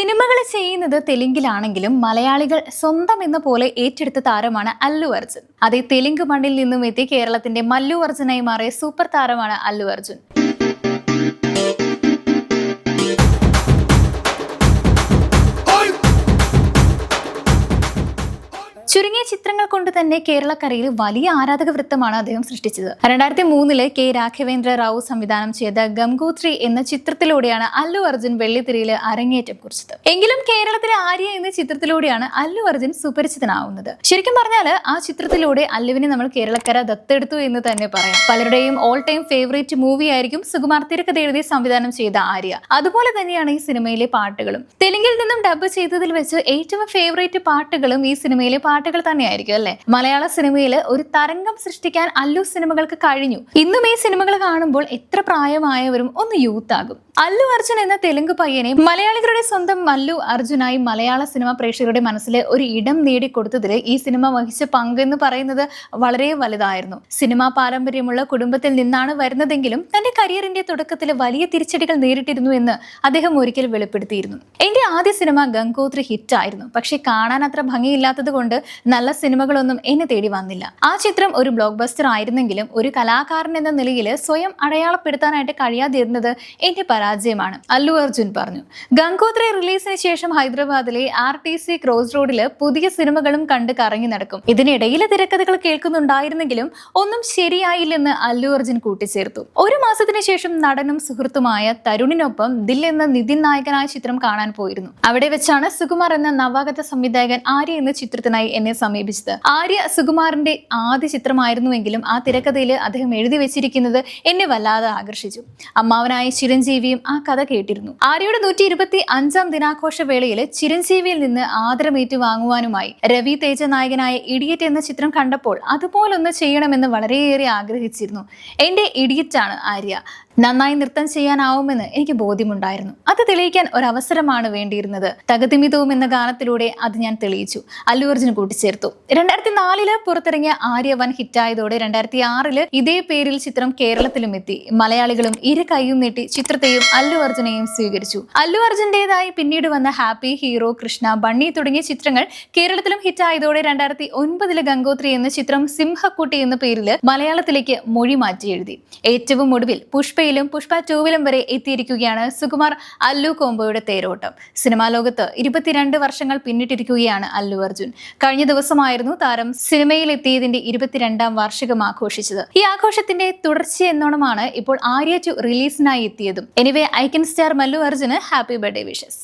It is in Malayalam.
സിനിമകൾ ചെയ്യുന്നത് തെലുങ്കിലാണെങ്കിലും മലയാളികൾ സ്വന്തം എന്ന പോലെ ഏറ്റെടുത്ത താരമാണ് അല്ലു അർജുൻ. അതേ തെലുങ്ക് മണ്ണിൽ നിന്നും എത്തി കേരളത്തിന്റെ മല്ലു അർജുനായി മാറിയ സൂപ്പർ താരമാണ് അല്ലു അർജുൻ. ചുരുങ്ങിയ ചിത്രങ്ങൾ കൊണ്ട് തന്നെ കേരളക്കരയിൽ വലിയ ആരാധക വൃത്തമാണ് അദ്ദേഹം സൃഷ്ടിച്ചത്. 2003 കെ രാഘവേന്ദ്ര റാവു സംവിധാനം ചെയ്ത ഗംഗോത്രി എന്ന ചിത്രത്തിലൂടെയാണ് അല്ലു അർജുൻ വെള്ളിത്തിരയിൽ അരങ്ങേറ്റം കുറിച്ചത്. എങ്കിലും കേരളത്തിലെ ആര്യ എന്ന ചിത്രത്തിലൂടെയാണ് അല്ലു അർജുൻ സുപരിചിതനാവുന്നത്. ശരിക്കും പറഞ്ഞാൽ ആ ചിത്രത്തിലൂടെ അല്ലുവിനെ നമ്മൾ കേരളക്കര ദത്തെടുത്തു എന്ന് തന്നെ പറയാം. പലരുടെയും ഓൾ ടൈം ഫേവറേറ്റ് മൂവി ആയിരിക്കും സുകുമാർ തിരക്കഥ എഴുതി സംവിധാനം ചെയ്ത ആര്യ. അതുപോലെ തന്നെയാണ് ഈ സിനിമയിലെ പാട്ടുകളും. തെലുങ്കിൽ നിന്നും ഡബ് ചെയ്തതിൽ വെച്ച് ഏറ്റവും ഫേവറേറ്റ് പാട്ടുകളും ഈ സിനിമയിലെ പാട്ടുകൾ തന്നെയായിരിക്കും അല്ലെ. മലയാള സിനിമയിൽ ഒരു തരംഗം സൃഷ്ടിക്കാൻ അല്ലു സിനിമകൾക്ക് കഴിഞ്ഞു. ഇന്നും ഈ സിനിമകൾ കാണുമ്പോൾ എത്ര പ്രായമായവരും ഒന്ന് യൂത്ത് ആകും. അല്ലു അർജുൻ എന്ന തെലുങ്ക് പയ്യനെ മലയാളികളുടെ സ്വന്തം അല്ലു അർജുനായി മലയാള സിനിമ പ്രേക്ഷകരുടെ മനസ്സിൽ ഒരു ഇടം നേടിക്കൊടുത്തതിൽ ഈ സിനിമ വഹിച്ച പങ്ക് എന്ന് പറയുന്നത് വളരെ വലുതായിരുന്നു. സിനിമാ പാരമ്പര്യമുള്ള കുടുംബത്തിൽ നിന്നാണ് വരുന്നതെങ്കിലും തന്റെ കരിയറിന്റെ തുടക്കത്തിൽ വലിയ തിരിച്ചടികൾ നേരിട്ടിരുന്നു എന്ന് അദ്ദേഹം ഒരിക്കൽ വെളിപ്പെടുത്തിയിരുന്നു. എന്റെ ആദ്യ സിനിമ ഗംഗോത്രി ഹിറ്റ് ആയിരുന്നു. പക്ഷെ കാണാൻ അത്ര ഭംഗിയില്ലാത്തത് കൊണ്ട് നല്ല സിനിമകളൊന്നും എന്നെ തേടി വന്നില്ല. ആ ചിത്രം ഒരു ബ്ലോക്ക് ബസ്റ്റർ ആയിരുന്നെങ്കിലും ഒരു കലാകാരൻ എന്ന നിലയിൽ സ്വയം അടയാളപ്പെടുത്താനായിട്ട് കഴിയാതിരുന്നത് എന്റെ പരാജയമാണ്, അല്ലു അർജുൻ പറഞ്ഞു. ഗംഗോത്രി റിലീസിന് ശേഷം ഹൈദരാബാദിലെ RTC ക്രോസ് റോഡിൽ പുതിയ സിനിമകളും കണ്ട് കറങ്ങി നടക്കും. ഇതിനിടയിലെ തിരക്കഥകൾ കേൾക്കുന്നുണ്ടായിരുന്നെങ്കിലും ഒന്നും ശരിയായില്ലെന്ന് അല്ലു അർജുൻ കൂട്ടിച്ചേർത്തു. ഒരു മാസത്തിന് ശേഷം നടനും സുഹൃത്തുമായ തരുണിനൊപ്പം ദിൽ എന്ന നിതിൻ നായകനായ ചിത്രം കാണാൻ പോയിരുന്നു. അവിടെ വെച്ചാണ് സുകുമാർ എന്ന നവാഗത സംവിധായകൻ ആര്യ എന്ന ചിത്രത്തിനായി എന്നെ സമീപിച്ചത്. ആര്യ സുകുമാറിന്റെ ആദ്യ ചിത്രമായിരുന്നുവെങ്കിലും ആ തിരക്കഥയിൽ അദ്ദേഹം എഴുതി വെച്ചിരിക്കുന്നത് എന്നെ വല്ലാതെ ആകർഷിച്ചു. അമ്മാവനായ ചിരഞ്ജീവിയും ആ കഥ കേട്ടിരുന്നു. ആര്യയുടെ 125ാം ദിനാഘോഷ വേളയിൽ ചിരഞ്ജീവിയിൽ നിന്ന് ആദരമേറ്റു വാങ്ങുവാനുമായി രവി തേജ നായകനായ ഇഡിയറ്റ് എന്ന ചിത്രം കണ്ടപ്പോൾ അതുപോലൊന്ന് ചെയ്യണമെന്ന് വളരെയേറെ ആഗ്രഹിച്ചിരുന്നു. എന്റെ ഇഡിയറ്റാണ് ആര്യ. നന്നായി നൃത്തം ചെയ്യാനാവുമെന്ന് എനിക്ക് ബോധ്യമുണ്ടായിരുന്നു. അത് തെളിയിക്കാൻ ഒരവസരമാണ് വേണ്ടിയിരുന്നത്. തകതിമിതവും എന്ന ഗാനത്തിലൂടെ അത് ഞാൻ തെളിയിച്ചു, അല്ലു അർജുൻ കൂട്ടിച്ചേർത്തു. 2004 പുറത്തിറങ്ങിയ ആര്യ വൻ ഹിറ്റായതോടെ 2006 ഇതേ പേരിൽ ചിത്രം കേരളത്തിലും എത്തി. മലയാളികളും ഇരു കൈയും നീട്ടി ചിത്രത്തെയും അല്ലു അർജുനെയും സ്വീകരിച്ചു. അല്ലു അർജുന്റേതായി പിന്നീട് വന്ന ഹാപ്പി, ഹീറോ, കൃഷ്ണ, ബണ്ണി തുടങ്ങിയ ചിത്രങ്ങൾ കേരളത്തിലും ഹിറ്റായതോടെ 2009 ഗംഗോത്രി എന്ന ചിത്രം സിംഹക്കുട്ടി എന്ന പേരിൽ മലയാളത്തിലേക്ക് മൊഴി മാറ്റി എഴുതി. ഏറ്റവും ഒടുവിൽ പുഷ്പ 2 വരെ എത്തിയിരിക്കുകയാണ് സുകുമാർ അല്ലു കോംബോയുടെ തേരോട്ടം. സിനിമാ ലോകത്ത് 22 വർഷങ്ങൾ പിന്നിട്ടിരിക്കുകയാണ് അല്ലു അർജുൻ. കഴിഞ്ഞ ദിവസമായിരുന്നു താരം സിനിമയിലെത്തിയതിന്റെ 22ാം വാർഷികം ആഘോഷിച്ചത്. ഈ ആഘോഷത്തിന്റെ തുടർച്ചയെന്നോണമാണ് ഇപ്പോൾ ആര്യ 2 റിലീസിനായി എത്തിയതും. എനിവേ, ഐക്കൺ സ്റ്റാർ അല്ലു അർജുന് ഹാപ്പി ബർത്ത്ഡേ വിഷസ്.